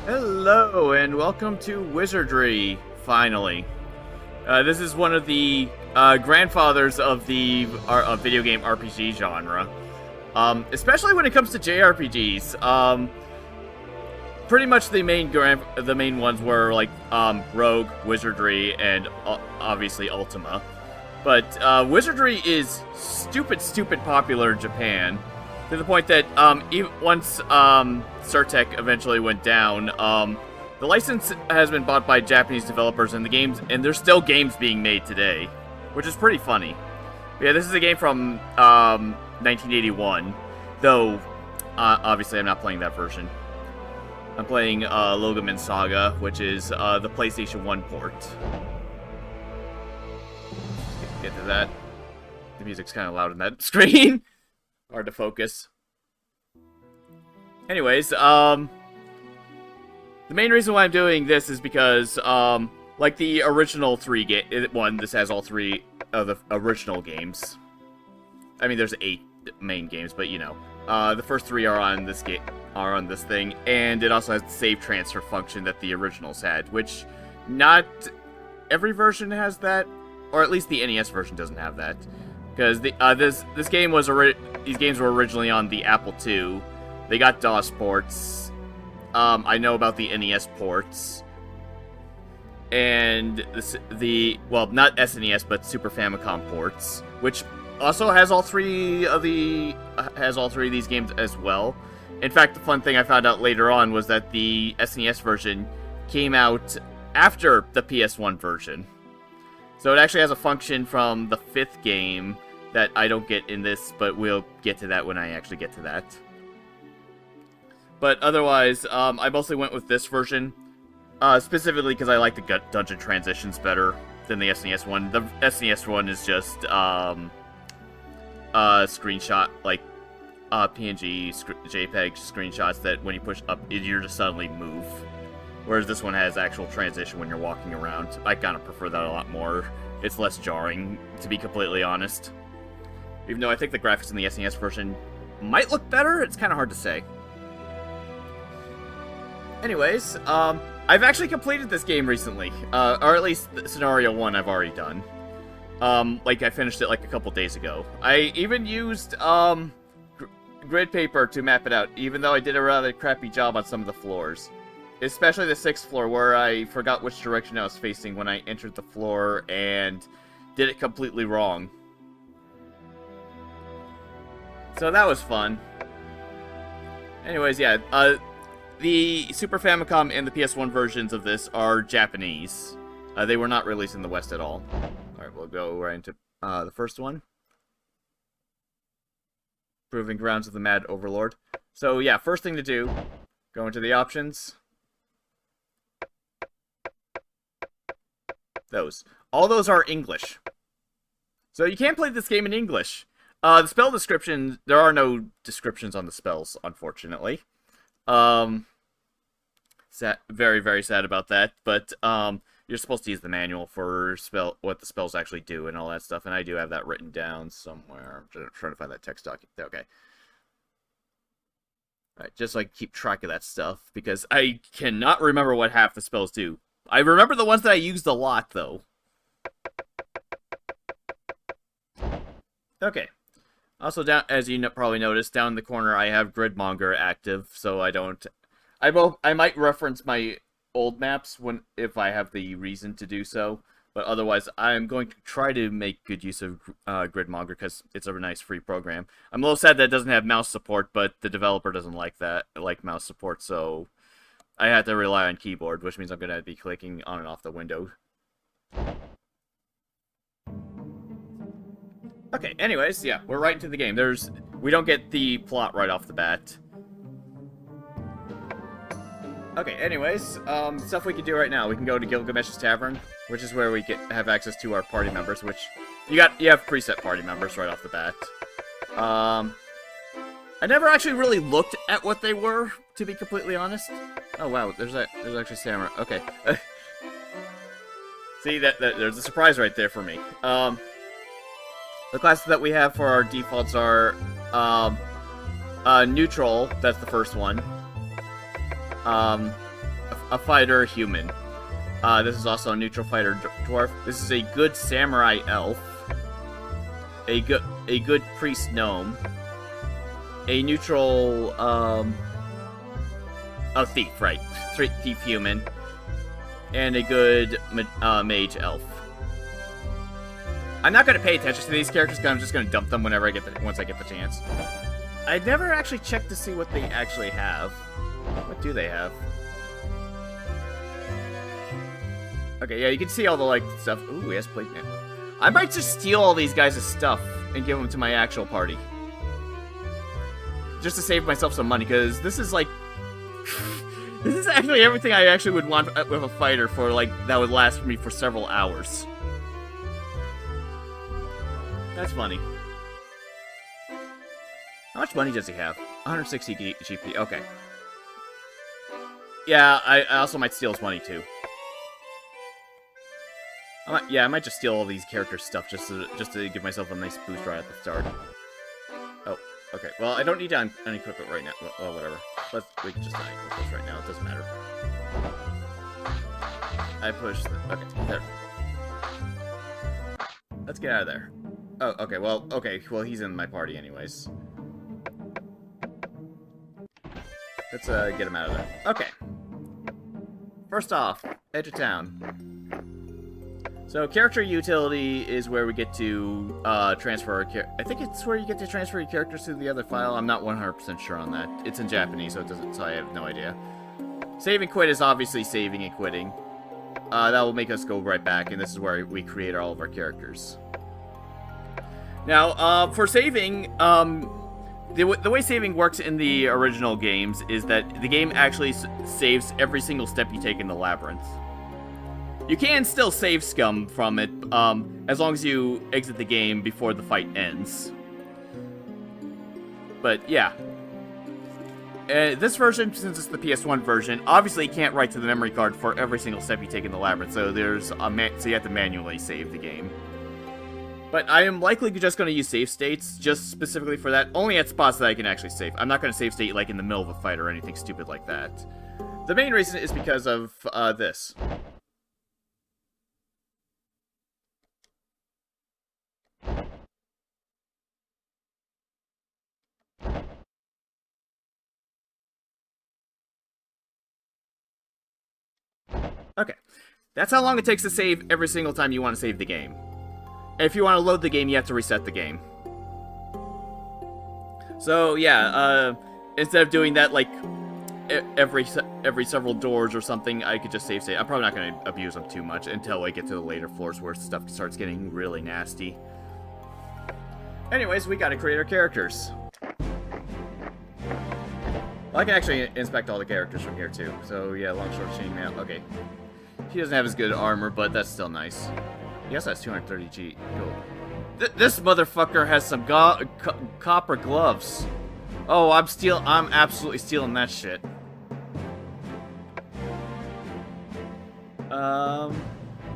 Hello, and welcome to Wizardry, finally. This is one of the grandfathers of the video game RPG genre. Especially when it comes to JRPGs. Pretty much the main ones were like Rogue, Wizardry, and obviously Ultima. But Wizardry is stupid popular in Japan, to the point that once Surtec eventually went down, the license has been bought by Japanese developers, and there's still games being made today, which is pretty funny. But yeah, this is a game from 1981, though obviously I'm not playing that version. I'm playing Llylgamyn Saga, which is the PlayStation 1 port. Get to that. The music's kind of loud on that screen. Hard to focus. Anyways, the main reason why I'm doing this is because, like the original this has all three of the original games. I mean, there's 8 main games, but you know, the first 3 are on this thing, and it also has the save transfer function that the originals had, which not every version has that, or at least the NES version doesn't have that, because these games were originally on the Apple II. They got DOS ports. I know about the NES ports, and not SNES but Super Famicom ports, which also has all three of these games as well. In fact, the fun thing I found out later on was that the SNES version came out after the PS1 version. So it actually has a function from the 5th game that I don't get in this, but we'll get to that when I actually get to that. But otherwise, I mostly went with this version, specifically because I like the dungeon transitions better than the SNES one. The SNES one is just screenshot, like PNG, JPEG screenshots that when you push up, you just suddenly move. Whereas this one has actual transition when you're walking around. I kind of prefer that a lot more. It's less jarring, to be completely honest. Even though I think the graphics in the SNES version might look better, it's kind of hard to say. Anyways, I've actually completed this game recently. Or at least Scenario 1 I've already done. I finished it like a couple days ago. I even used, grid paper to map it out, even though I did a rather crappy job on some of the floors. Especially the 6th floor, where I forgot which direction I was facing when I entered the floor and did it completely wrong. So that was fun. Anyways, yeah, the Super Famicom and the PS1 versions of this are Japanese. They were not released in the West at all. Alright, we'll go right into the first one. Proving Grounds of the Mad Overlord. So yeah, first thing to do, go into the options. All those are English. So you can't play this game in English. The spell description, there are no descriptions on the spells, unfortunately. Very, very sad about that, but you're supposed to use the manual for what the spells actually do and all that stuff, and I do have that written down somewhere. I'm trying to find that text document. Okay. Alright, just so I can keep track of that stuff, because I cannot remember what half the spells do. I remember the ones that I used a lot, though. Okay. Also, down, as you probably noticed, down in the corner I have Gridmonger active, so I might reference my old maps if I have the reason to do so, but otherwise I'm going to try to make good use of Gridmonger because it's a nice free program. I'm a little sad that it doesn't have mouse support, but the developer doesn't like mouse support, so I had to rely on keyboard, which means I'm going to be clicking on and off the window. Okay, anyways, yeah, we're right into the game. We don't get the plot right off the bat. Okay, anyways, stuff we can do right now. We can go to Gilgamesh's Tavern, which is where we have access to our party members, which you have preset party members right off the bat. I never actually really looked at what they were, to be completely honest. Oh wow, there's actually samurai. Okay. See, there's a surprise right there for me. The classes that we have for our defaults are neutral. That's the first one. a fighter human. This is also a neutral fighter dwarf. This is a good samurai elf. A good priest gnome. A neutral a thief, right? Thief human. And a good mage elf. I'm not going to pay attention to these characters because I'm just going to dump them whenever once I get the chance. I never actually checked to see what they actually have. What do they have? Okay, yeah, you can see all the, like, stuff. Ooh, he has plate mail. I might just steal all these guys' stuff and give them to my actual party. Just to save myself some money, because this is, like... this is actually everything I actually would want with a fighter for, like, that would last me for several hours. That's funny. How much money does he have? 160 GP. Okay. Yeah, I also might steal his money too. I might just steal all these character stuff just to give myself a nice boost right at the start. Oh, okay. Well, I don't need to unequip it right now. Well, whatever. We can just unequip this right now. It doesn't matter. I pushed. Okay, there. Let's get out of there. Oh, okay. Well, he's in my party anyways. Let's get him out of there. Okay. First off, edge of town. So character utility is where we get to transfer our I think it's where you get to transfer your characters to the other file. I'm not 100% sure on that. It's in Japanese, so I have no idea. Save and quit is obviously saving and quitting. That will make us go right back, and this is where we create all of our characters. Now, for saving, the way saving works in the original games is that the game actually saves every single step you take in the labyrinth. You can still save scum from it, as long as you exit the game before the fight ends. But, yeah. This version, since it's the PS1 version, obviously you can't write to the memory card for every single step you take in the labyrinth, so so you have to manually save the game. But I am likely just going to use save states, just specifically for that, only at spots that I can actually save. I'm not going to save state, like, in the middle of a fight or anything stupid like that. The main reason is because of, this. Okay, that's how long it takes to save every single time you want to save the game. If you want to load the game, you have to reset the game. So, yeah, instead of doing that, like, every several doors or something, I could just save state. I'm probably not going to abuse them too much until I get to the later floors where stuff starts getting really nasty. Anyways, we gotta create our characters. Well, I can actually inspect all the characters from here, too. So, yeah, long, short, chain mail. Okay. He doesn't have as good armor, but that's still nice. He also has 230 G. Cool. This motherfucker has some copper gloves. Oh, I'm absolutely stealing that shit.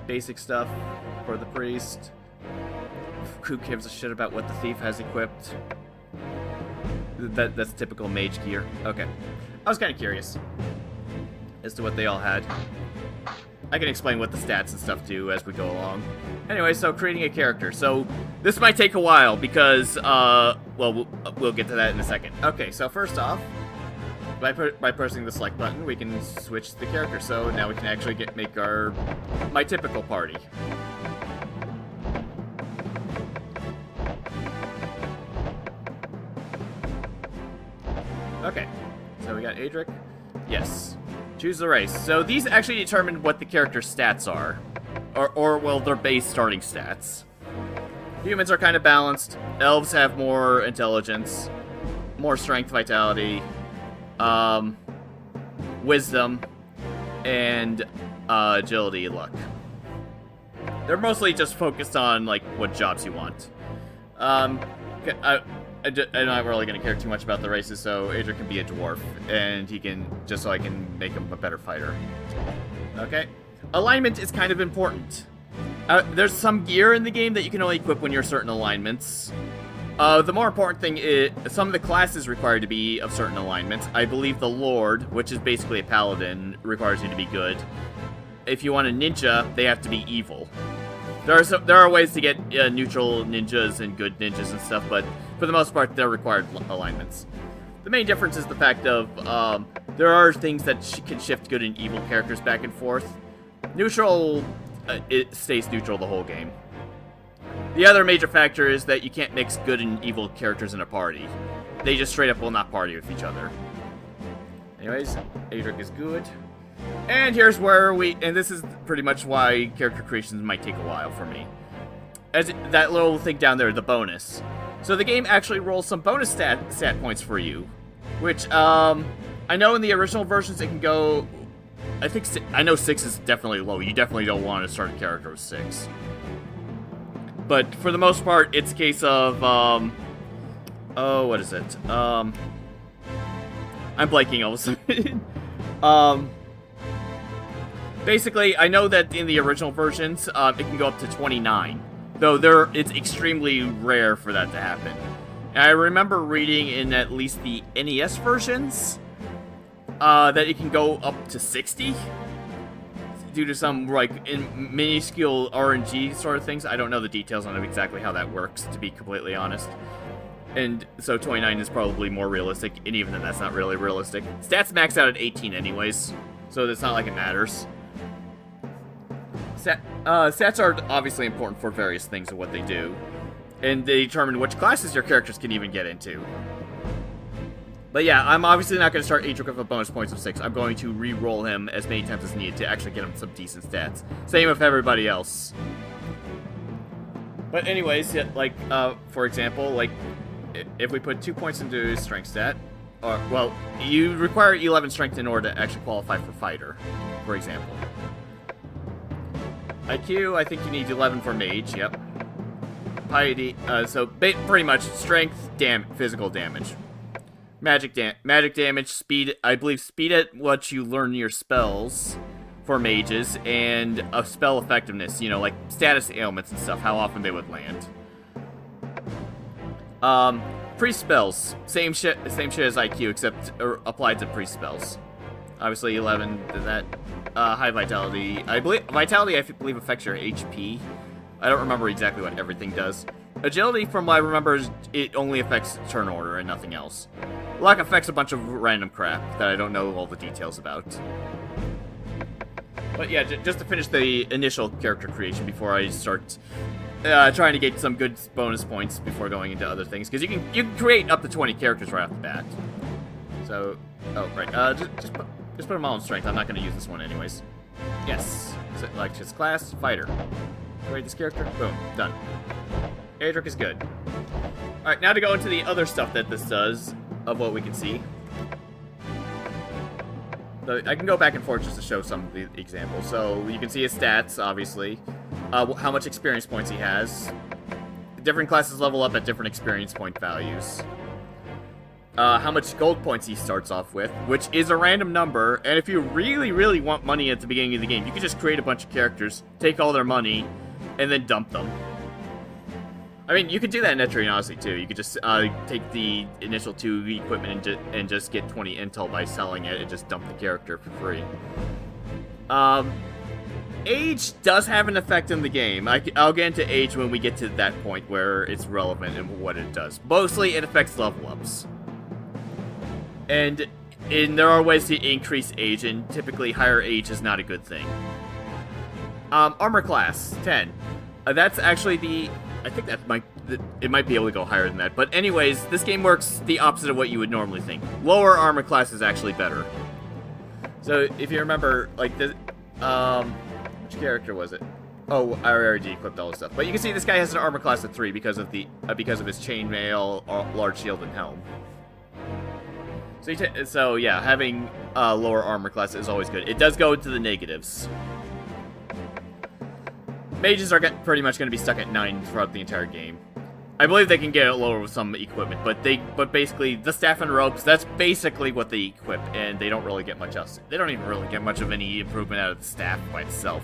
Basic stuff for the priest. Who gives a shit about what the thief has equipped? That's typical mage gear. Okay. I was kind of curious as to what they all had. I can explain what the stats and stuff do as we go along. Anyway, so creating a character. So this might take a while because, well, we'll get to that in a second. Okay, so first off, by pressing the select button, we can switch the character. So now we can actually make my typical party. Okay, so we got Adric. Yes. Choose the race. So these actually determine what the character's stats are. Or well, their base starting stats. Humans are kind of balanced. Elves have more intelligence, more strength, vitality, wisdom, and agility, luck. They're mostly just focused on, like, what jobs you want. I'm not really going to care too much about the races, so Adric can be a dwarf, and he can, just so I can make him a better fighter. Okay. Alignment is kind of important. There's some gear in the game that you can only equip when you're certain alignments. The more important thing is some of the classes required to be of certain alignments. I believe the Lord, which is basically a paladin, requires you to be good. If you want a ninja, they have to be evil. There are ways to get neutral ninjas and good ninjas and stuff, but for the most part, they're required alignments. The main difference is the fact of there are things that can shift good and evil characters back and forth. Neutral, it stays neutral the whole game. The other major factor is that you can't mix good and evil characters in a party. They just straight up will not party with each other. Anyways, Adric is good. And here's where and this is pretty much why character creations might take a while for me. As that little thing down there, the bonus. So the game actually rolls some bonus stat points for you. Which, I know in the original versions it can go... I know 6 is definitely low. You definitely don't want to start a character with 6. But for the most part, it's a case of, oh, what is it? I'm blanking all of a sudden. Basically, I know that in the original versions, it can go up to 29. Though it's extremely rare for that to happen. And I remember reading in at least the NES versions, that it can go up to 60. Due to some, like, minuscule RNG sort of things. I don't know the details on exactly how that works, to be completely honest. And so 29 is probably more realistic, and even then that's not really realistic. Stats max out at 18 anyways, so it's not like it matters. Stats are obviously important for various things and what they do, and they determine which classes your characters can even get into. But yeah, I'm obviously not going to start Adric with a bonus points of 6. I'm going to re-roll him as many times as needed to actually get him some decent stats. Same with everybody else. But anyways, yeah, like, for example, like, if we put 2 points into his strength stat, or, well, you require 11 strength in order to actually qualify for fighter, for example. IQ, I think you need 11 for mage, yep. Piety, so pretty much strength, physical damage. Magic damage, speed, I believe speed at what you learn your spells for mages, and spell effectiveness, you know, like status ailments and stuff, how often they would land. Priest spells, same shit as IQ, except applied to priest spells. Obviously 11, that, high vitality, I believe affects your HP. I don't remember exactly what everything does. Agility, from what I remember, it only affects turn order and nothing else. Luck affects a bunch of random crap that I don't know all the details about. But yeah, just to finish the initial character creation before I start trying to get some good bonus points before going into other things, because you can create up to 20 characters right off the bat. So, oh right, just put them all in strength. I'm not going to use this one anyways. Yes, select his class, fighter. Create this character, boom, done. Adric is good. Alright, now to go into the other stuff that this does, of what we can see. So I can go back and forth just to show some of the examples. So you can see his stats, obviously. How much experience points he has. Different classes level up at different experience point values. How much gold points he starts off with, which is a random number. And if you really, really want money at the beginning of the game, you can just create a bunch of characters, take all their money, and then dump them. I mean, you could do that in Etrian, honestly, too. You could just take the initial 2 equipment and just get 20 intel by selling it and just dump the character for free. Age does have an effect in the game. I'll get into age when we get to that point where it's relevant and what it does. Mostly, it affects level ups. And there are ways to increase age, and typically higher age is not a good thing. Armor class, 10. That's actually I think it might be able to go higher than that. But anyways, this game works the opposite of what you would normally think. Lower armor class is actually better. So if you remember, like this, which character was it? Oh, I already equipped all this stuff. But you can see this guy has an armor class of 3 because of his chainmail, large shield, and helm. So yeah, having lower armor class is always good. It does go into the negatives. Mages are pretty much going to be stuck at 9 throughout the entire game. I believe they can get it lower with some equipment, but basically, the staff and ropes, that's basically what they equip, and they don't really get much else. They don't even really get much of any improvement out of the staff by itself.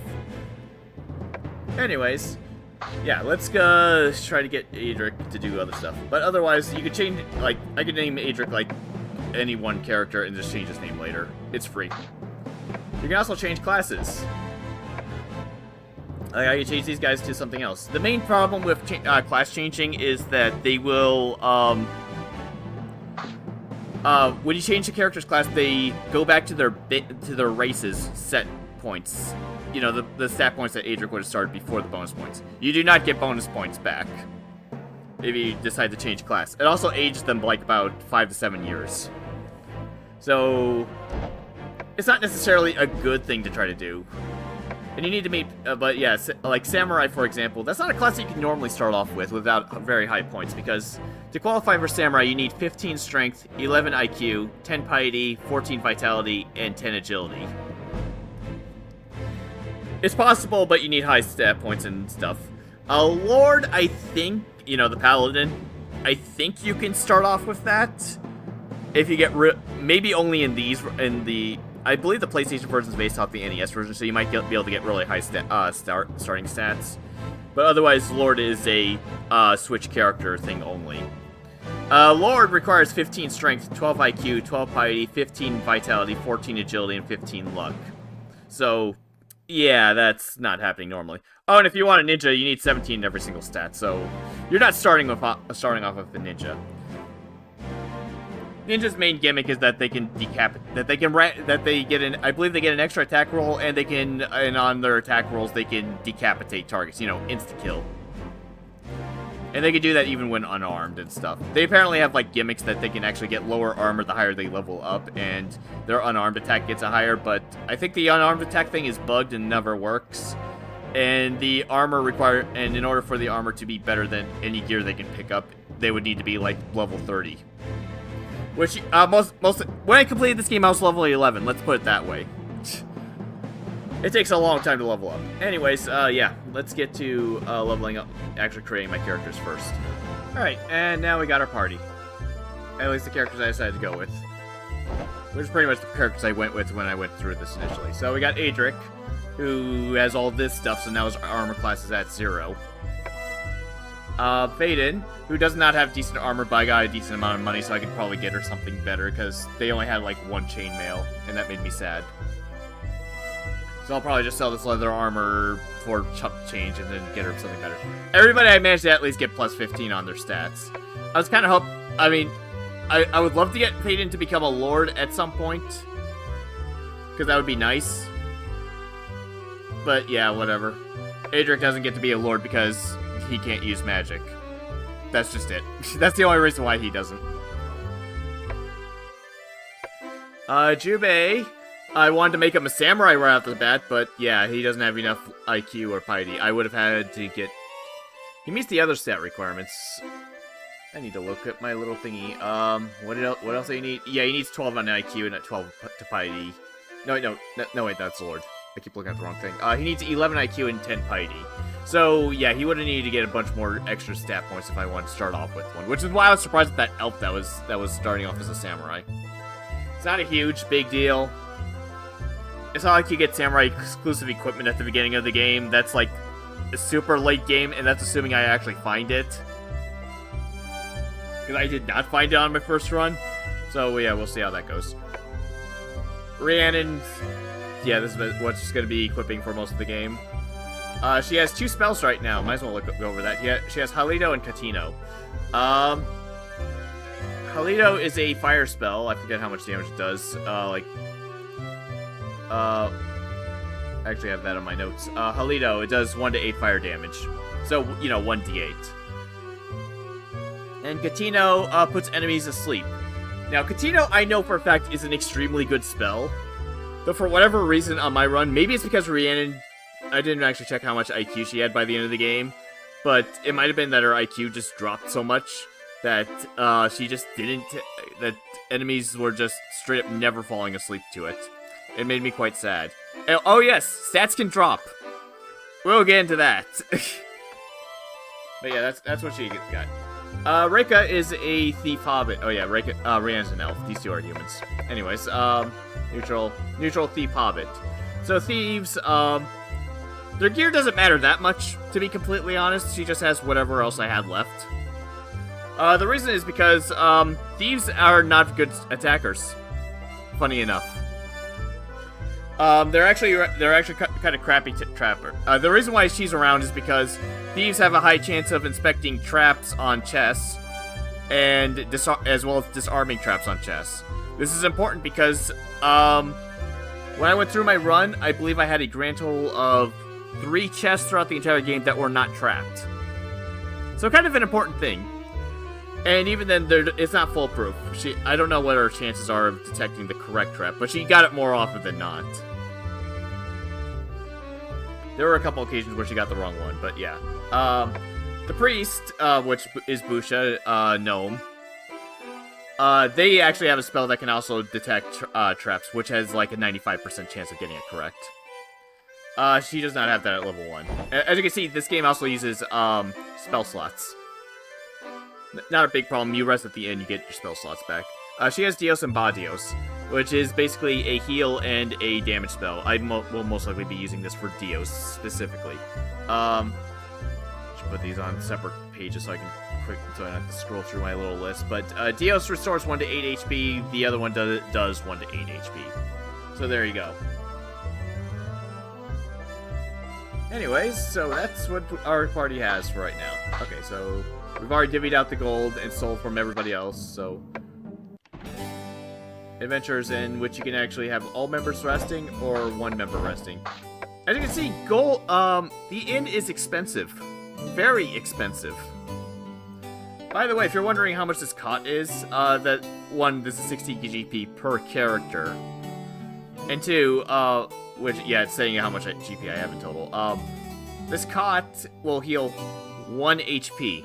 Anyways, Yeah, let's go try to get Adric to do other stuff. But otherwise, you could change, like, I could name Adric, like, any one character and just change his name later. It's free. You can also change classes. Like, I can change these guys to something else. The main problem with class changing is that they will, when you change the character's class, they go back to their race's set points. You know, the stat points that Adric would have started before the bonus points. You do not get bonus points back if you decide to change class. It also ages them like about 5 to 7 years. So, it's not necessarily a good thing to try to do. And you need to meet, but yeah, like Samurai, for example, that's not a class that you can normally start off with without very high points, because to qualify for Samurai, you need 15 Strength, 11 IQ, 10 Piety, 14 Vitality, and 10 Agility. It's possible, but you need high stat points and stuff. Lord, I think, you know, the Paladin, I think you can start off with that. If you get maybe only in the... I believe the PlayStation version is based off the NES version, so you might be able to get really high starting stats. But otherwise, Lord is a Switch character thing only. Lord requires 15 Strength, 12 IQ, 12 Piety, 15 Vitality, 14 Agility, and 15 Luck. So, yeah, that's not happening normally. Oh, and if you want a Ninja, you need 17 in every single stat, so you're not starting off with the Ninja. Ninja's main gimmick is that they can I believe they get an extra attack roll, and and on their attack rolls they can decapitate targets, you know, insta-kill. And they can do that even when unarmed and stuff. They apparently have, like, gimmicks that they can actually get lower armor the higher they level up, and their unarmed attack gets a higher, but I think the unarmed attack thing is bugged and never works. And the armor and in order for the armor to be better than any gear they can pick up, they would need to be, like, level 30. Which, when I completed this game, I was level 11, let's put it that way. It takes a long time to level up. Anyways, yeah, let's get to leveling up, actually creating my characters first. Alright, and now we got our party. At least the characters I decided to go with. Which is pretty much the characters I went with when I went through this initially. So we got Adric, who has all this stuff, so now his armor class is at 0. Phaedon, who does not have decent armor, but I got a decent amount of money, so I could probably get her something better, because they only had, like, 1 chainmail, and that made me sad. So I'll probably just sell this leather armor for chump change, and then get her something better. Everybody I managed to at least get plus 15 on their stats. I was kind of I would love to get Phaedon to become a Lord at some point, because that would be nice. But yeah, whatever. Adric doesn't get to be a Lord because he can't use magic. That's just it. That's the only reason why he doesn't. Jubei, I wanted to make him a samurai right off the bat, but yeah, he doesn't have enough IQ or piety. I would have had to get... He meets the other stat requirements. I need to look at my little thingy. What else do you need? Yeah, he needs 12 on IQ and 12 to piety. No, wait, that's Lord. I keep looking at the wrong thing. He needs 11 IQ and 10 piety. So, yeah, he would have needed to get a bunch more extra stat points if I wanted to start off with one. Which is why I was surprised at that elf that was starting off as a samurai. It's not a huge, big deal. It's not like you get samurai exclusive equipment at the beginning of the game. That's, like, a super late game, and that's assuming I actually find it. Because I did not find it on my first run. So, yeah, we'll see how that goes. Rhiannon... Yeah, this is what's just going to be equipping for most of the game. She has 2 spells right now. Might as well go over that. She has Halido and Katino. Halido is a fire spell. I forget how much damage it does. I actually have that on my notes. Halido, it does 1 to 8 fire damage. So, you know, 1d8. And Katino puts enemies asleep. Now, Katino, I know for a fact, is an extremely good spell. Though for whatever reason on my run, maybe it's because Rhiannon, I didn't actually check how much IQ she had by the end of the game, but it might have been that her IQ just dropped so much that she just didn't, that enemies were just straight up never falling asleep to it. It made me quite sad. Oh yes, stats can drop. We'll get into that. But yeah, that's what she got. Reika is a thief hobbit. Oh yeah, Rhiannon's an elf. These two are humans. Anyways, neutral thief hobbit. So thieves, they're Their gear doesn't matter that much, to be completely honest. She just has whatever else I had left. The reason is because, thieves are not good attackers. Funny enough. They're actually kind of crappy trapper. The reason why she's around is because thieves have a high chance of inspecting traps on chests, and as well as disarming traps on chests. This is important because, when I went through my run, I believe I had a grand total of 3 chests throughout the entire game that were not trapped. So kind of an important thing. And even then, it's not foolproof. I don't know what her chances are of detecting the correct trap, but she got it more often than not. There were a couple occasions where she got the wrong one, but yeah. The priest, which is Busha, gnome, they actually have a spell that can also detect traps, which has like a 95% chance of getting it correct. She does not have that at level 1. As you can see, this game also uses spell slots. Not a big problem. You rest at the end, you get your spell slots back. She has Dios and Badios, which is basically a heal and a damage spell. I will most likely be using this for Dios specifically. Should put these on separate pages so I don't have to scroll through my little list. But Dios restores 1 to 8 HP. The other one does 1 to 8 HP. So there you go. Anyways, so that's what our party has for right now. Okay, so we've already divvied out the gold and sold from everybody else, so adventures in which you can actually have all members resting or 1 member resting. As you can see, gold, the inn is expensive. Very expensive. By the way, if you're wondering how much this cot is, this is 60 GP per character. And 2, it's saying how much GP I have in total. This cot will heal 1 HP.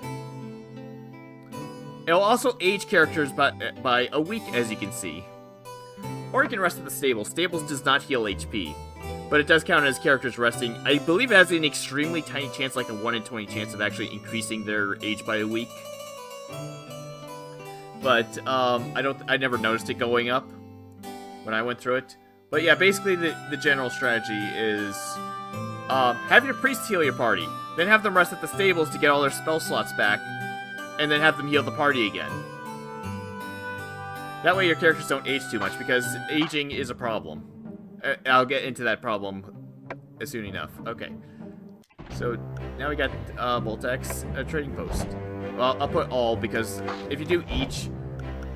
It'll also age characters by a week, as you can see. Or you can rest at the stables. Stables does not heal HP, but it does count as characters resting. I believe it has an extremely tiny chance, like a 1 in 20 chance of actually increasing their age by a week. But I never noticed it going up when I went through it. But yeah, basically the general strategy is have your priest heal your party, then have them rest at the stables to get all their spell slots back, and then have them heal the party again. That way your characters don't age too much, because aging is a problem. I'll get into that problem soon enough. Okay. So, now we got Voltex, a trading post. Well, I'll put all, because if you do each,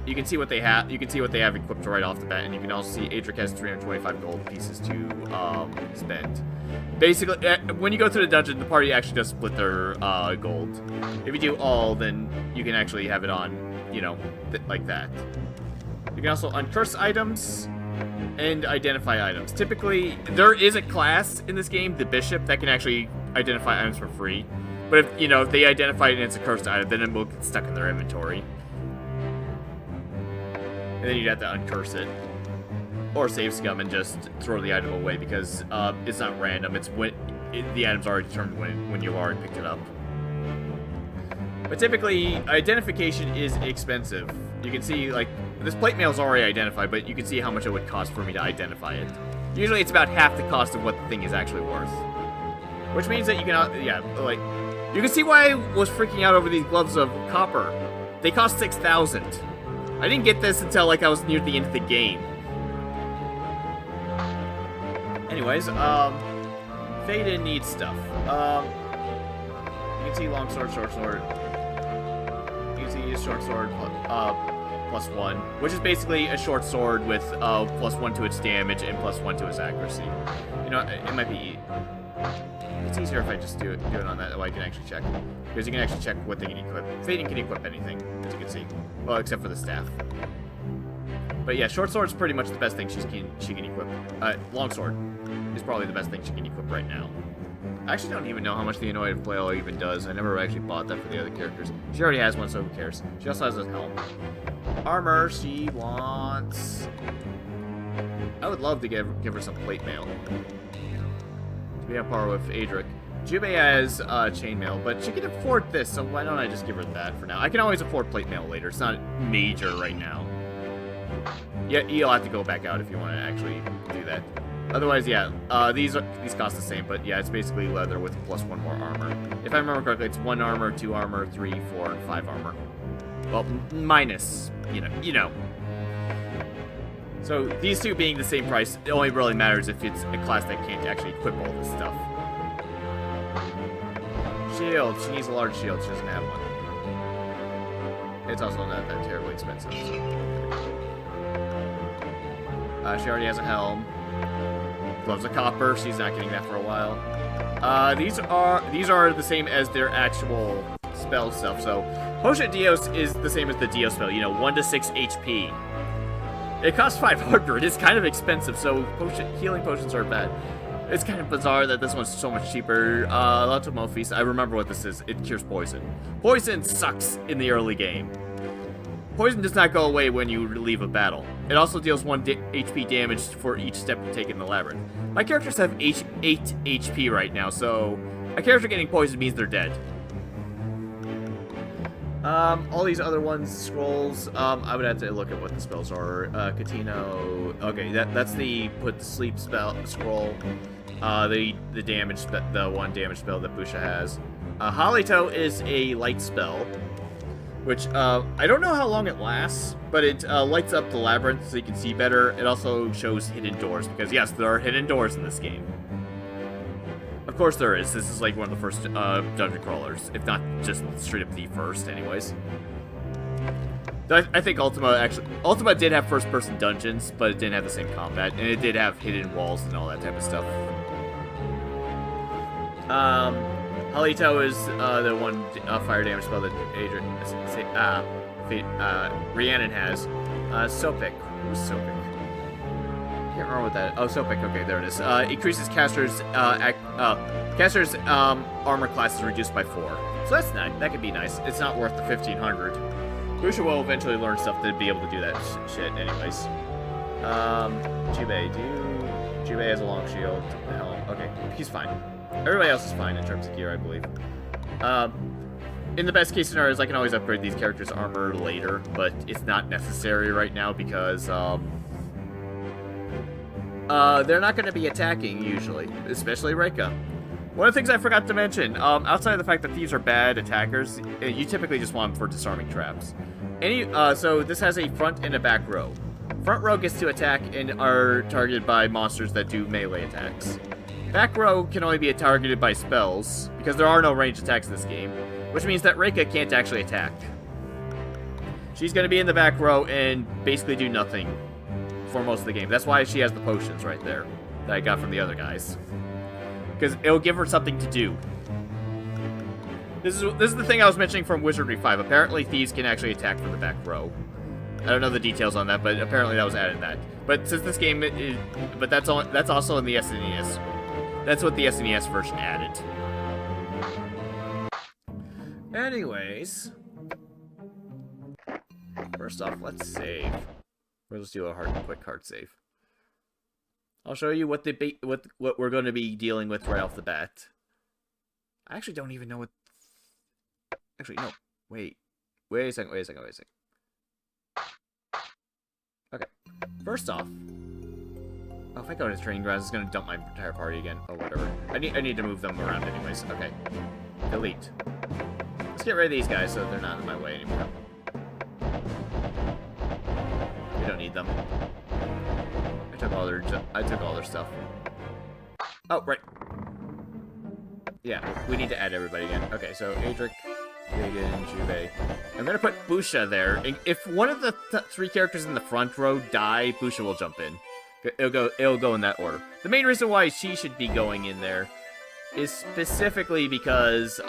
you can see what they have. You can see what they have equipped right off the bat, and you can also see Adric has 325 gold pieces to spend. Basically, when you go through the dungeon, the party actually does split their gold. If you do all, then you can actually have it on, you know, like that. You can also uncurse items and identify items. Typically, there is a class in this game, the Bishop, that can actually identify items for free. But if, you know, if they identify it and it's a cursed item, then it will get stuck in their inventory. And then you'd have to uncurse it. Or save scum and just throw the item away, because it's not random. It's when the item's already determined when you've already picked it up. But typically, identification is expensive. You can see, like, this plate mail is already identified, but you can see how much it would cost for me to identify it. Usually it's about half the cost of what the thing is actually worth. Which means that you can, you can see why I was freaking out over these gloves of copper. They cost 6,000. I didn't get this until, like, I was near the end of the game. Anyways, Faden needs stuff. You can see long sword, short sword. You can see his short sword, +1, which is basically a short sword with +1 to its damage and +1 to its accuracy. You know, it might be. It's easier if I just do it on that way I can actually check, because you can actually check what they can equip. Faden can equip anything, as you can see, well, except for the staff. But yeah, short sword is pretty much the best thing she can equip. Long sword is probably the best thing she can equip right now. I actually don't even know how much the Anointed Flail even does. I never actually bought that for the other characters. She already has one, so who cares? She also has a helm. Armor, she wants... I would love to give her some plate mail. To be on par with Adric. Jubei has chainmail, but she can afford this, so why don't I just give her that for now? I can always afford plate mail later. It's not major right now. Yeah, you'll have to go back out if you want to actually do that. Otherwise, yeah, these cost the same, but yeah, it's basically leather with plus 1 more armor. If I remember correctly, it's 1 armor, 2 armor, 3, 4, and 5 armor. Well, minus, you know. So these two being the same price, it only really matters if it's a class that can't actually equip all this stuff. Shield. She needs a large shield. She doesn't have one. It's also not that terribly expensive. So. She already has a helm. Gloves of copper. She's not getting that for a while. These are the same as their actual spell stuff. So Potion Dios is the same as the Dio spell. 1 to 6 HP. It costs 500. It's kind of expensive. So healing potions are bad. It's kind of bizarre that this one's so much cheaper. Lotomorphis, I remember what this is. It cures poison. Poison sucks in the early game. Poison does not go away when you leave a battle. It also deals 1 HP damage for each step you take in the labyrinth. My characters have 8 HP right now, so a character getting poisoned means they're dead. All these other ones, scrolls, I would have to look at what the spells are. Catino, okay, that's the put to sleep scroll. The damage, the 1 damage spell that Busha has. Halito is a light spell, which, I don't know how long it lasts, but it, lights up the labyrinth so you can see better. It also shows hidden doors, because yes, there are hidden doors in this game. Of course there is. This is like one of the first, dungeon crawlers, if not just straight up the first, anyways. I think Ultima did have first-person dungeons, but it didn't have the same combat, and it did have hidden walls and all that type of stuff. Halito is the 1 fire damage spell that Rhiannon has. Sopik. Who's Sopik? I can't remember what that. Oh, Sopik. Okay, there it is. Increases caster's armor class is reduced by 4. So that's nice. That could be nice. It's not worth the 1500. Busha will eventually learn stuff to be able to do that shit, anyways. Jubei. Jubei has a long shield. The hell. Okay, he's fine. Everybody else is fine in terms of gear, I believe. In the best case scenarios, I can always upgrade these characters' armor later, but it's not necessary right now because, they're not going to be attacking, usually. Especially Reika. One of the things I forgot to mention, outside of the fact that thieves are bad attackers, you typically just want them for disarming traps. So this has a front and a back row. Front row gets to attack and are targeted by monsters that do melee attacks. Back row can only be targeted by spells, because there are no ranged attacks in this game, which means that Reika can't actually attack. She's going to be in the back row and basically do nothing for most of the game. That's why she has the potions right there that I got from the other guys. Because it'll give her something to do. This is the thing I was mentioning from Wizardry 5. Apparently thieves can actually attack from the back row. I don't know the details on that, but apparently that was added in that. But since this game is... But that's also in the SNES. That's what the SNES version added. Anyways. First off, let's save. Let's do a quick hard save. I'll show you what we're going to be dealing with right off the bat. I actually don't even know what... Actually, no. Wait a second. Okay. First off... Oh, if I go to training grounds, it's going to dump my entire party again. Oh, whatever. I need to move them around anyways. Okay. Delete. Let's get rid of these guys so they're not in my way anymore. We don't need them. I took all their stuff. Oh, right. Yeah, we need to add everybody again. Okay, so Adric, Jaden, Jubei. I'm gonna put Busha there. If one of the 3 characters in the front row die, Busha will jump in. It'll go in that order. The main reason why she should be going in there is specifically because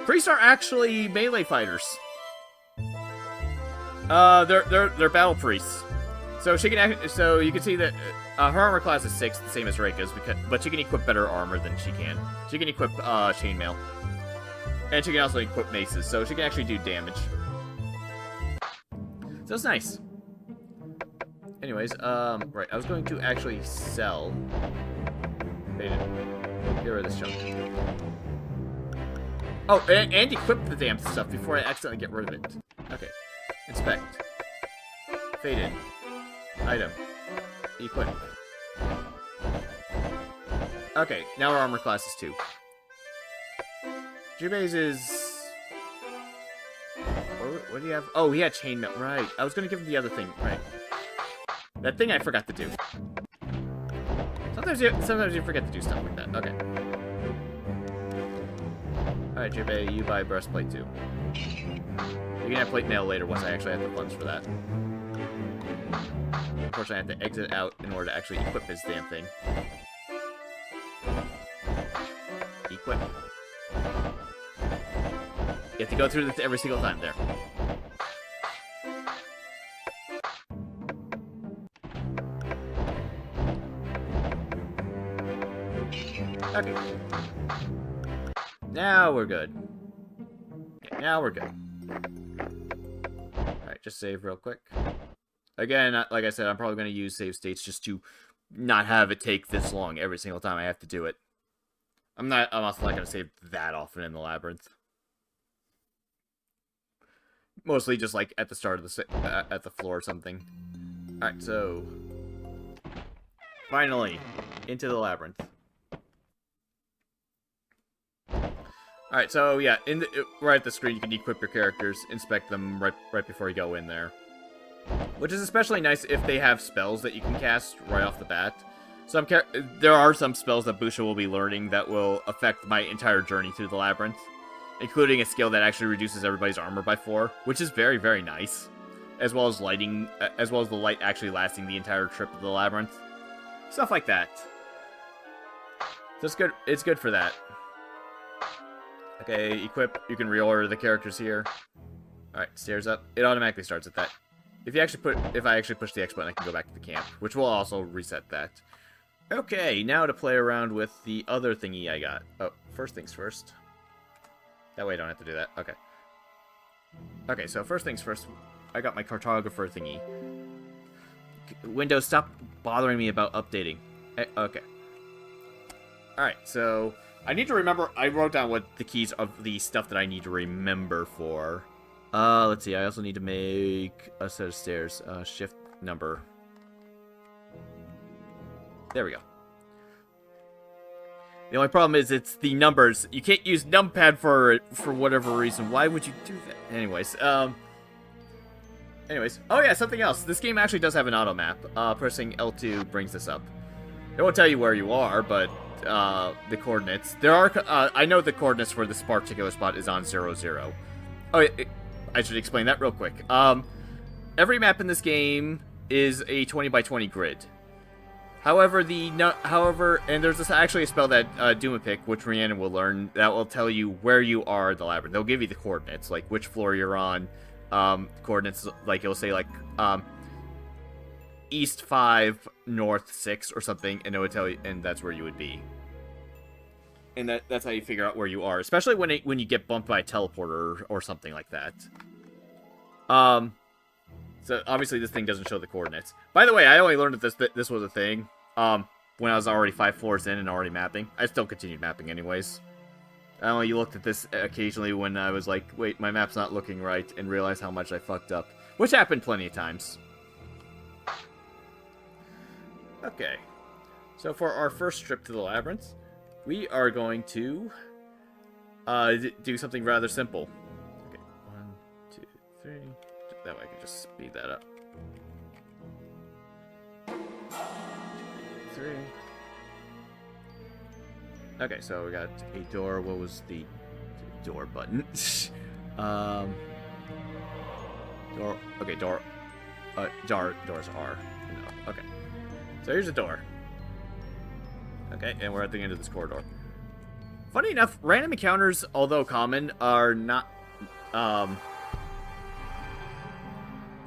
priests are actually melee fighters. They're battle priests. So she can so you can see that her armor class is 6, the same as Reika's, but she can equip better armor than she can. She can equip chainmail, and she can also equip maces, so she can actually do damage. So it's nice. Anyways, right, I was going to actually sell. Get rid of this junk. Oh, and equip the damn stuff before I accidentally get rid of it. Okay. Inspect. Fade in. Item. Equip. Okay, now our armor class is 2. Jubei's is... What do you have? Oh, he had chainmail. Right. I was going to give him the other thing. Right. That thing I forgot to do. Sometimes you forget to do stuff like that. Okay. Alright, Jubei, you buy breastplate too. You can have plate mail later once I actually have the funds for that. Unfortunately, I have to exit out in order to actually equip this damn thing. Equip. You have to go through this every single time there. Okay. Now we're good. Okay, now we're good. Alright, just save real quick. Again, like I said, I'm probably going to use save states just to not have it take this long every single time I have to do it. I'm also not going to save that often in the labyrinth. Mostly just like at the start of the at the floor or something. Alright, so finally into the labyrinth. Alright, so yeah, right at the screen you can equip your characters, inspect them right before you go in there. Which is especially nice if they have spells that you can cast right off the bat. There are some spells that Busha will be learning that will affect my entire journey through the labyrinth. Including a skill that actually reduces everybody's armor by 4, which is very, very nice. As well as lighting, as well as the light actually lasting the entire trip of the labyrinth. Stuff like that. So it's good. It's good for that. Okay, equip. You can reorder the characters here. All right, stairs up. It automatically starts at that. If I actually push the X button, I can go back to the camp, which will also reset that. Okay, now to play around with the other thingy I got. Oh, first things first. That way I don't have to do that. Okay. Okay, so first things first, I got my cartographer thingy. Windows, stop bothering me about updating. Okay. Alright, so I need to remember, I wrote down what the keys of the stuff that I need to remember for. Let's see, I also need to make a set of stairs. Shift number. There we go. The only problem is it's the numbers. You can't use numpad for whatever reason. Why would you do that? Anyways, oh yeah, something else. This game actually does have an auto map. Pressing L2 brings this up. It won't tell you where you are, but the coordinates. There are. I know the coordinates for this particular spot is on 0, 0. Oh, I should explain that real quick. Every map in this game is a 20 by 20 grid. However, and there's actually a spell that Dumapic, which Rhiannon will learn, that will tell you where you are in the labyrinth. They'll give you the coordinates, like which floor you're on. Coordinates, like it'll say like east 5, north 6, or something, and it would tell you, and that's where you would be. And that's how you figure out where you are, especially when you get bumped by a teleporter or something like that. So obviously this thing doesn't show the coordinates. By the way, I only learned that this was a thing when I was already 5 floors in and already mapping. I still continued mapping anyways. I only looked at this occasionally when I was like, wait, my map's not looking right, and realized how much I fucked up. Which happened plenty of times. Okay. So for our first trip to the labyrinth, we are going to do something rather simple. Okay, 1, 2, 3... That way I can just speed that up. 3. Okay, so we got a door. What was the door button? Door. Okay, door. Doors are. No. Okay. So here's a door. Okay, and we're at the end of this corridor. Funny enough, random encounters, although common, are not.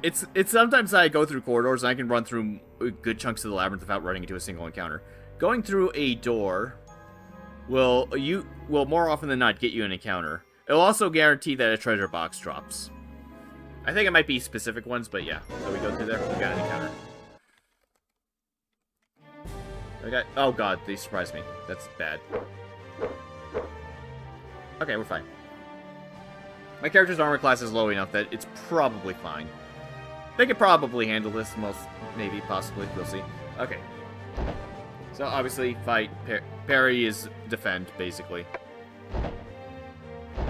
It's sometimes I go through corridors and I can run through good chunks of the labyrinth without running into a single encounter. Going through a door will more often than not get you an encounter. It'll also guarantee that a treasure box drops. I think it might be specific ones, but yeah. So we go through there, we got an encounter. Oh god, they surprised me. That's bad. Okay, we're fine. My character's armor class is low enough that it's probably fine. They could probably handle this, maybe, possibly, we'll see. Okay. So, obviously, fight, Parry is defend, basically.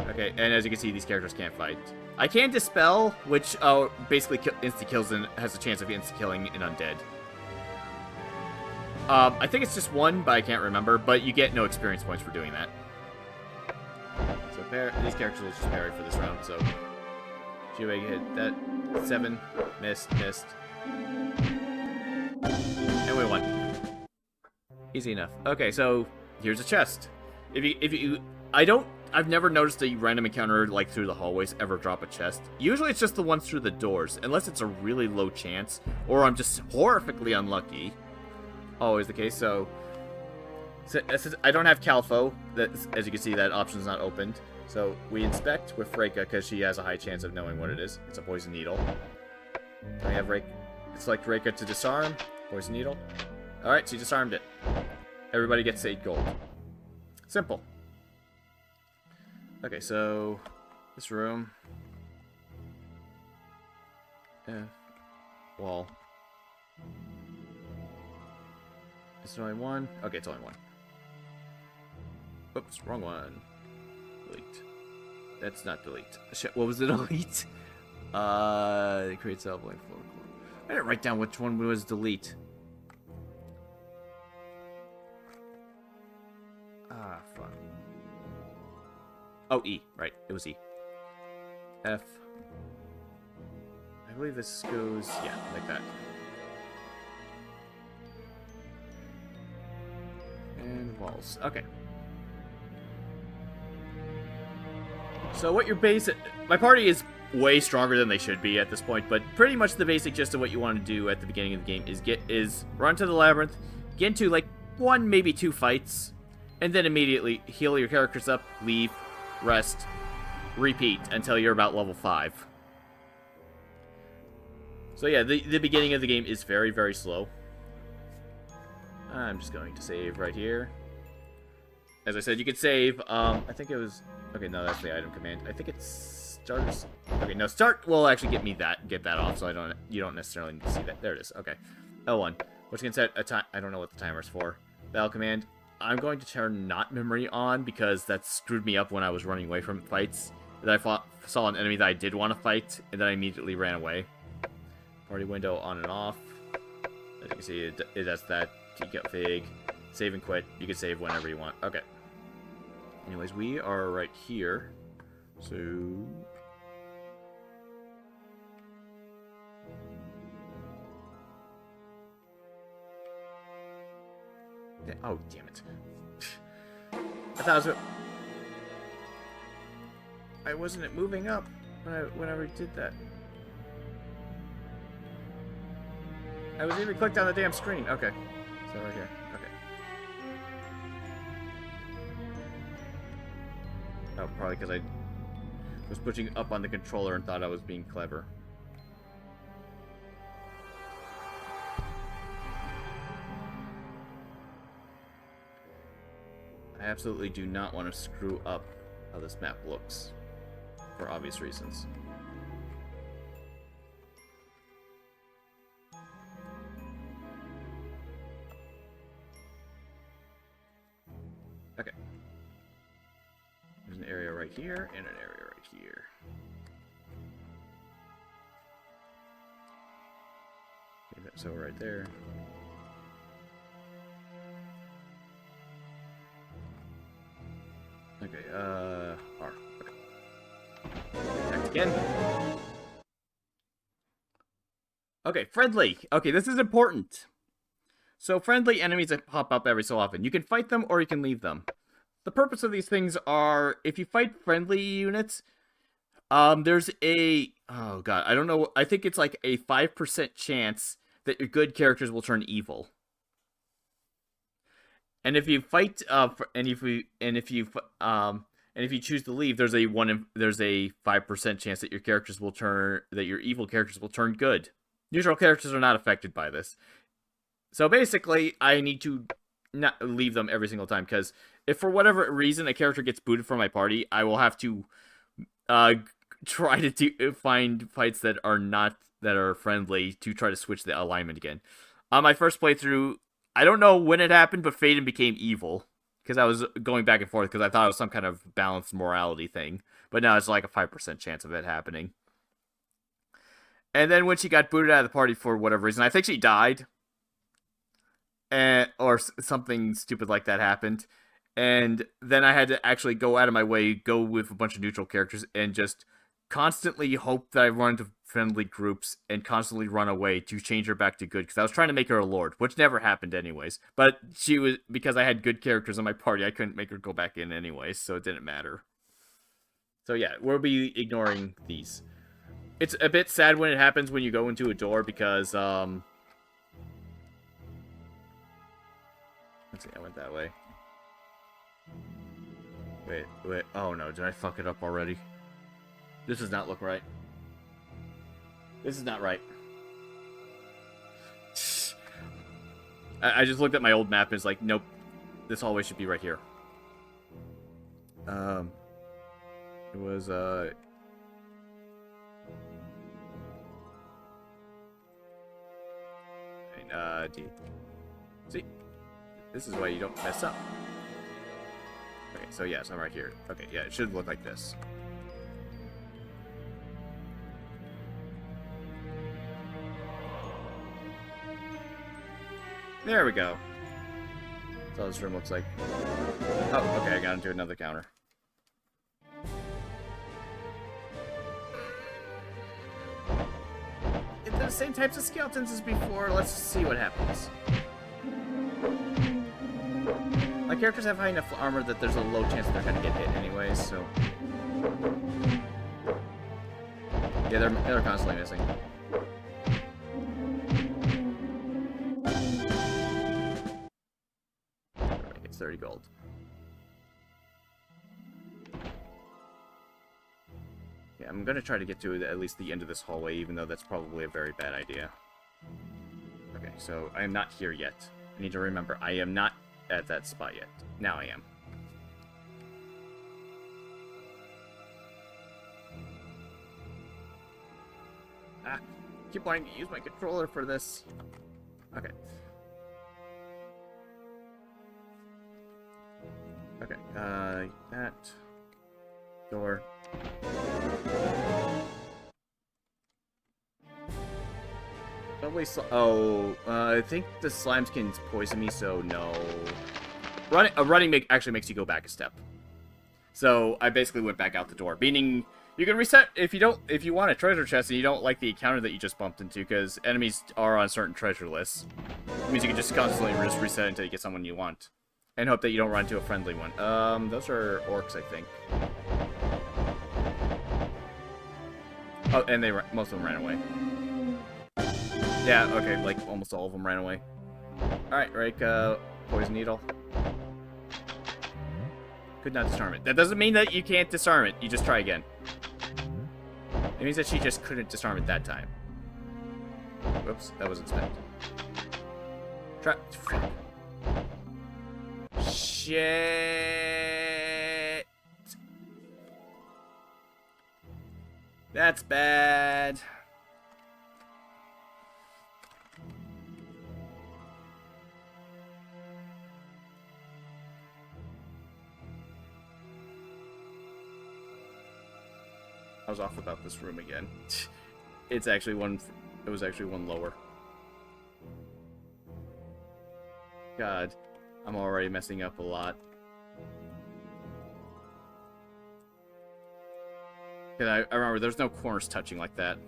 Okay, and as you can see, these characters can't fight. I can dispel, which basically insta-kills and has a chance of insta-killing an undead. I think it's just one, but I can't remember. But you get no experience points for doing that. So these characters will just parry for this round. So Jiwei hit that 7, missed, and we won. Easy enough. Okay, so here's a chest. I've never noticed a random encounter like through the hallways ever drop a chest. Usually it's just the ones through the doors, unless it's a really low chance, or I'm just horrifically unlucky. Always the case. So I don't have Calfo. As you can see, that option's not opened. So we inspect with Reika because she has a high chance of knowing what it is. It's a poison needle. I have Reika. Select Reika to disarm. Poison needle. All right, she disarmed it. Everybody gets 8 gold. Simple. Okay, so this room. Wall. Is it only one? Okay, it's only one. Oops, wrong one. Delete. That's not delete. Shit, what was the delete? Create self-link floor. I didn't write down which one was delete. Ah, fuck. Oh, E. Right, it was E. F. I believe this goes, yeah, like that. And walls. Okay. So what your basic... My party is way stronger than they should be at this point, but pretty much the basic gist of what you want to do at the beginning of the game is run to the labyrinth, get into like 1, maybe 2 fights, and then immediately heal your characters up, leave, rest, repeat until you're about level 5. So yeah, the beginning of the game is very, very slow. I'm just going to save right here. As I said, you could save, I think it was... Okay, no, that's the item command. I think it's start... Okay, no, start will actually get that off, so you don't necessarily need to see that. There it is, okay. L1, which can set a time... I don't know what the timer's for. Battle command. I'm going to turn not memory on, because that screwed me up when I was running away from fights. That I saw an enemy that I did want to fight, and then I immediately ran away. Party window on and off. As you can see, it does that. Get Fig, save and quit. You can save whenever you want. Okay. Anyways, we are right here. So... Oh, damn it. I thought I wasn't moving up whenever I did that. I was even clicked on the damn screen. Okay. So right here. Okay. Oh, probably because I was pushing up on the controller and thought I was being clever. I absolutely do not want to screw up how this map looks, for obvious reasons. Okay. There's an area right here and an area right here. Okay, so right there. Okay, R. Okay. Attack again. Okay, friendly. Okay, this is important. So friendly enemies that pop up every so often. You can fight them or you can leave them. The purpose of these things are, if you fight friendly units, there's a... Oh, God, I don't know. I think it's like a 5% chance that your good characters will turn evil. And if you fight, and if you choose to leave, there's a 5% chance that your evil characters will turn good. Neutral characters are not affected by this. So basically, I need to not leave them every single time, because if for whatever reason a character gets booted from my party, I will have to try to find fights that are friendly to try to switch the alignment again. On my first playthrough, I don't know when it happened, but Faden became evil. because I was going back and forth because I thought it was some kind of balanced morality thing. But now it's like a 5% chance of it happening. And then when she got booted out of the party for whatever reason, I think she died. Or something stupid like that happened. And then I had to actually go out of my way, go with a bunch of neutral characters, and just constantly hope that I run into friendly groups and constantly run away to change her back to good, because I was trying to make her a lord, which never happened anyways. But she was, because I had good characters in my party, I couldn't make her go back in anyways, so it didn't matter. So yeah, we'll be ignoring these. It's a bit sad when it happens when you go into a door, because, let's see, I went that way. Wait, oh no, did I fuck it up already? This does not look right. This is not right. I just looked at my old map and it's like, nope, this hallway should be right here. It was, D. See? This is why you don't mess up. Okay, so yes, I'm right here. Okay, yeah, it should look like this. There we go. That's all this room looks like. Oh, okay, I got into another counter. They're the same types of skeletons as before. Let's see what happens. My characters have high enough armor that there's a low chance they're gonna get hit anyways, so... Yeah, they're constantly missing. It's 30 gold. Yeah, I'm gonna try to get to at least the end of this hallway, even though that's probably a very bad idea. Okay, so I am not here yet. I need to remember, I am not at that spot yet. Now I am. Ah, keep wanting to use my controller for this. Okay. Okay, that door. Probably I think the slimes can poison me, so no. Running actually makes you go back a step. So I basically went back out the door, meaning you can reset if you want a treasure chest and you don't like the encounter that you just bumped into, because enemies are on certain treasure lists. It means you can just constantly just reset until you get someone you want, and hope that you don't run into a friendly one. Those are orcs, I think. Oh, and most of them ran away. Yeah, okay, like almost all of them ran away. Alright, Rake, poison needle. Could not disarm it. That doesn't mean that you can't disarm it. You just try again. It means that she just couldn't disarm it that time. Whoops, that wasn't spent. Fuck. Shit. That's bad. I was off about this room again. It was actually one lower. God, I'm already messing up a lot. I remember there's no corners touching like that.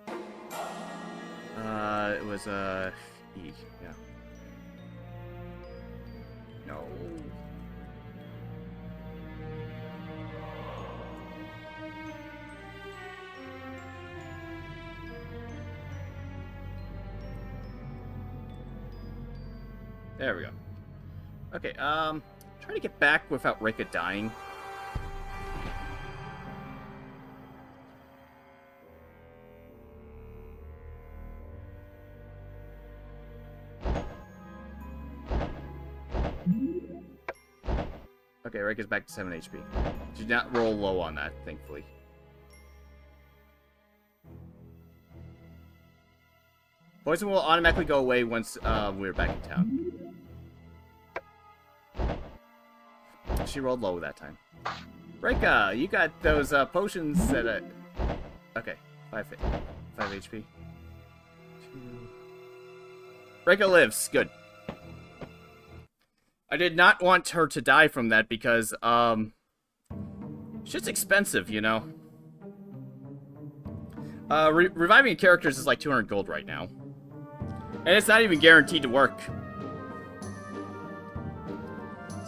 It was E, yeah. No. There we go. Okay, try to get back without Rika dying. Okay, Rika's back to 7 HP. She did not roll low on that, thankfully. Poison will automatically go away once we're back in town. She rolled low that time. Reka, you got those potions that okay, 5 HP. Reka lives. Good. I did not want her to die from that because, shit's expensive, you know? Reviving characters is like 200 gold right now. And it's not even guaranteed to work.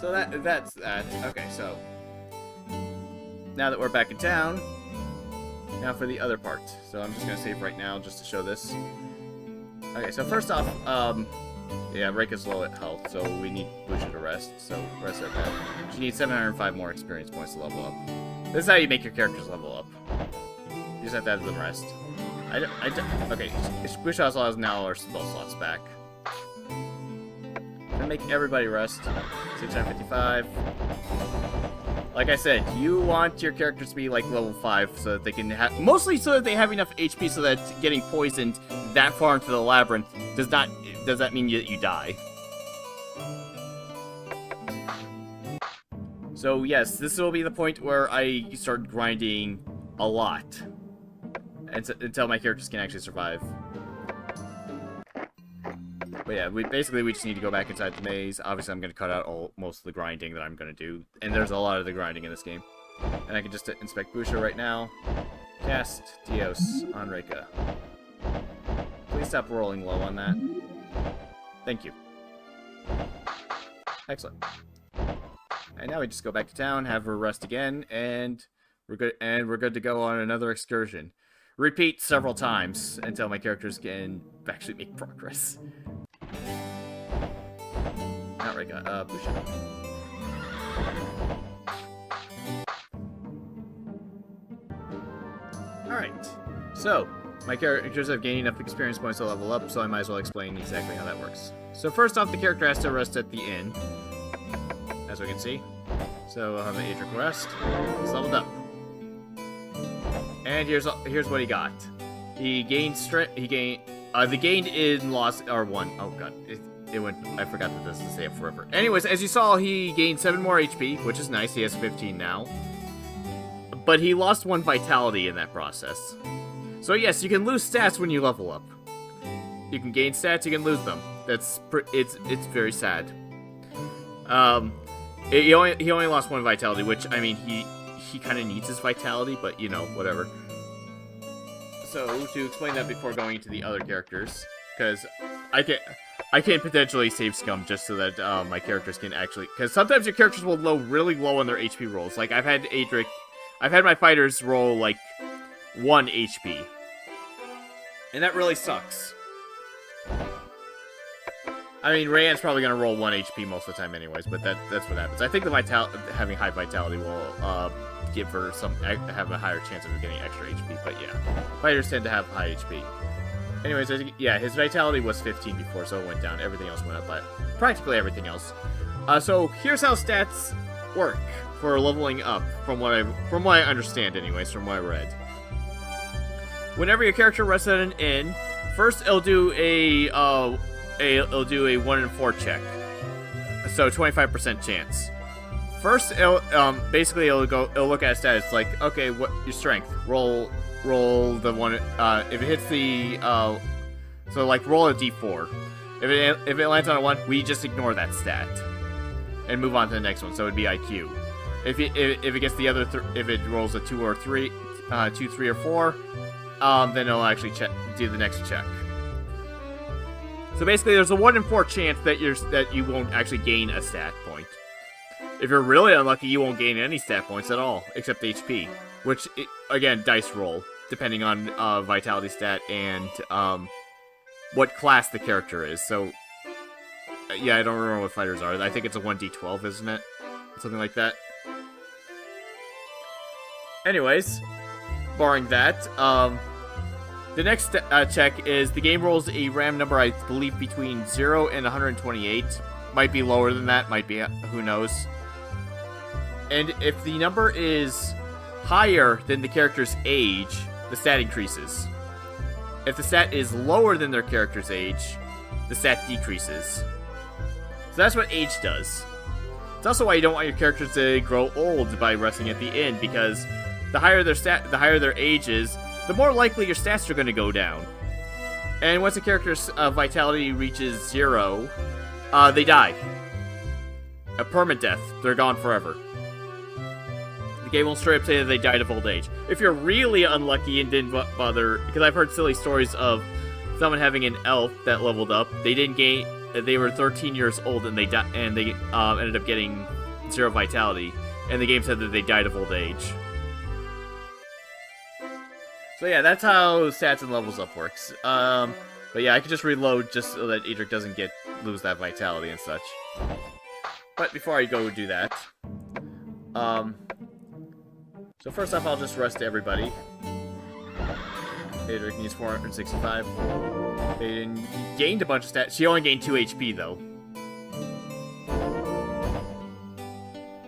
So that's that. Okay, so now that we're back in town, now for the other part. So I'm just gonna save right now just to show this. Okay, so first off, yeah, Reka's low at health, so we need Busha to rest. So rest her back. She needs 705 more experience points to level up. This is how you make your characters level up. You just have to have them rest. Okay, Busha also has now our spell slots back. Gonna make everybody rest. 655. Like I said, you want your characters to be like level 5 so that they can have, mostly so that they have enough HP so that getting poisoned that far into the labyrinth does not mean that you die. So yes, this will be the point where I start grinding a lot until my characters can actually survive. But yeah, we just need to go back inside the maze. Obviously, I'm going to cut out most of the grinding that I'm going to do. And there's a lot of the grinding in this game. And I can just inspect Busha right now. Cast Dios on Reka. Please stop rolling low on that. Thank you. Excellent. And now we just go back to town, have her rest again, and we're good. And we're good to go on another excursion. Repeat several times until my characters can actually make progress. Not Reka, Busha. Alright, so my characters have gained enough experience points to level up, so I might as well explain exactly how that works. So first off, the character has to rest at the inn, as we can see. So I'll have an Adric rest. He's leveled up. And here's what he got. He gained strength. The gained in loss are 1. Oh god, it went. I forgot that this is stay up forever. Anyways, as you saw, he gained 7 more HP, which is nice. He has 15 now. But he lost 1 vitality in that process. So yes, you can lose stats when you level up. You can gain stats, you can lose them. It's very sad. He only lost 1 vitality, which I mean he kind of needs his vitality, but you know, whatever. So to explain that before going into the other characters, because I can potentially save scum just so that my characters can actually, because sometimes your characters will really low on their HP rolls. Like I've had my fighters roll like 1 HP, and that really sucks. I mean, Rayanne's probably gonna roll 1 HP most of the time, anyways. But that's what happens. I think having high vitality will give her have a higher chance of getting extra HP. But yeah, fighters tend to have high HP. Anyways, yeah, his vitality was 15 before, so it went down. Everything else went up, but practically everything else. So here's how stats work for leveling up, from what I understand, anyways, from what I read. Whenever your character rests at an inn, first it'll do a 1 in 4 check, so 25% chance. First, it'll look at stats like, okay, what your strength? Roll the one. If it hits the so like roll a d4. If it lands on a 1, we just ignore that stat and move on to the next one. So it'd be IQ. If it gets the other, if it rolls a 2 or 3, 2, 3, or 4, then it'll actually do the next check. So basically, there's a 1 in 4 chance that you won't actually gain a stat point. If you're really unlucky, you won't gain any stat points at all, except HP, which again, dice roll depending on vitality stat and what class the character is. So yeah, I don't remember what fighters are. I think it's a 1d12, isn't it? Something like that. Anyways, barring that, the next check is the game rolls a random number, I believe, between 0 and 128. Might be lower than that, might be, who knows. And if the number is higher than the character's age, the stat increases. If the stat is lower than their character's age, the stat decreases. So that's what age does. It's also why you don't want your characters to grow old by resting at the end, because the higher their age is, the more likely your stats are going to go down. And once a character's vitality reaches 0, they die. A permanent death. They're gone forever. The game will straight up say that they died of old age. If you're really unlucky and didn't bother, because I've heard silly stories of someone having an elf that leveled up, they were 13 years old and they ended up getting 0 vitality, and the game said that they died of old age. So yeah, that's how stats and levels up works. But yeah, I could just reload just so that Edric doesn't lose that vitality and such. But before I go do that, so first off, I'll just rest everybody. Edric needs 465. Aiden gained a bunch of stats. She only gained 2 HP though.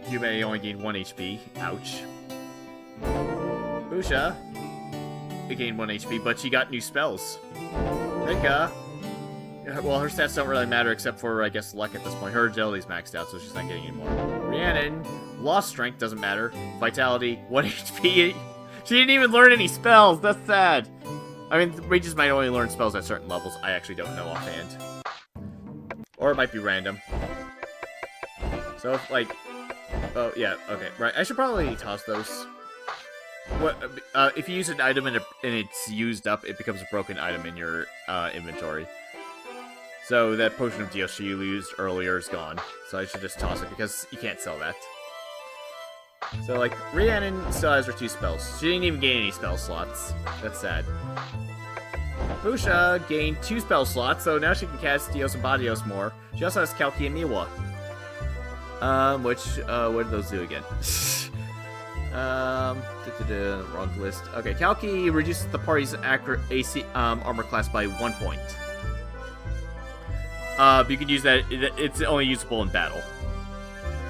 Llylgamyn only gained 1 HP. Ouch. Busha, gained 1 HP, but she got new spells. Rika, well, her stats don't really matter except for, I guess, luck at this point. Her agility's maxed out, so she's not getting any more. Rhiannon, lost strength, doesn't matter. Vitality, 1 HP. She didn't even learn any spells. That's sad. I mean, mages might only learn spells at certain levels. I actually don't know offhand. Or it might be random. So, if, like... Oh, yeah, okay. Right, I should probably toss those. What, if you use an item and it's used up, it becomes a broken item in your inventory. So that potion of DLC you used earlier is gone. So I should just toss it because you can't sell that. So, like, Rhiannon still has her 2 spells. She didn't even gain any spell slots. That's sad. Busha gained 2 spell slots, so now she can cast Dios and Badios more. She also has Kalki and Miwa. What did those do again? Wrong list. Okay, Kalki reduces the party's accurate AC armor class by 1 point. You can use that. It's only usable in battle.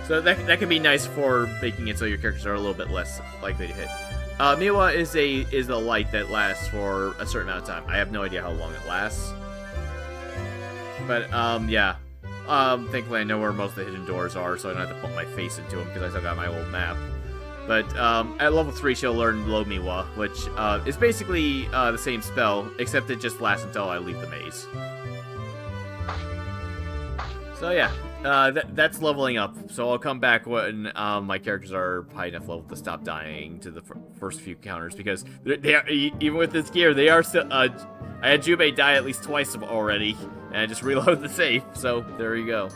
So that can be nice for making it so your characters are a little bit less likely to hit. Miwa is a light that lasts for a certain amount of time. I have no idea how long it lasts. But yeah. Thankfully I know where most of the hidden doors are, so I don't have to put my face into them because I still got my old map. But at level 3 she'll learn Low Miwa, which is basically the same spell, except it just lasts until I leave the maze. So yeah. That's leveling up, so I'll come back when my characters are high enough level to stop dying to the first few counters, because they are, even with this gear, they are still, I had Jubei die at least twice already, and I just reload the save, so there you go.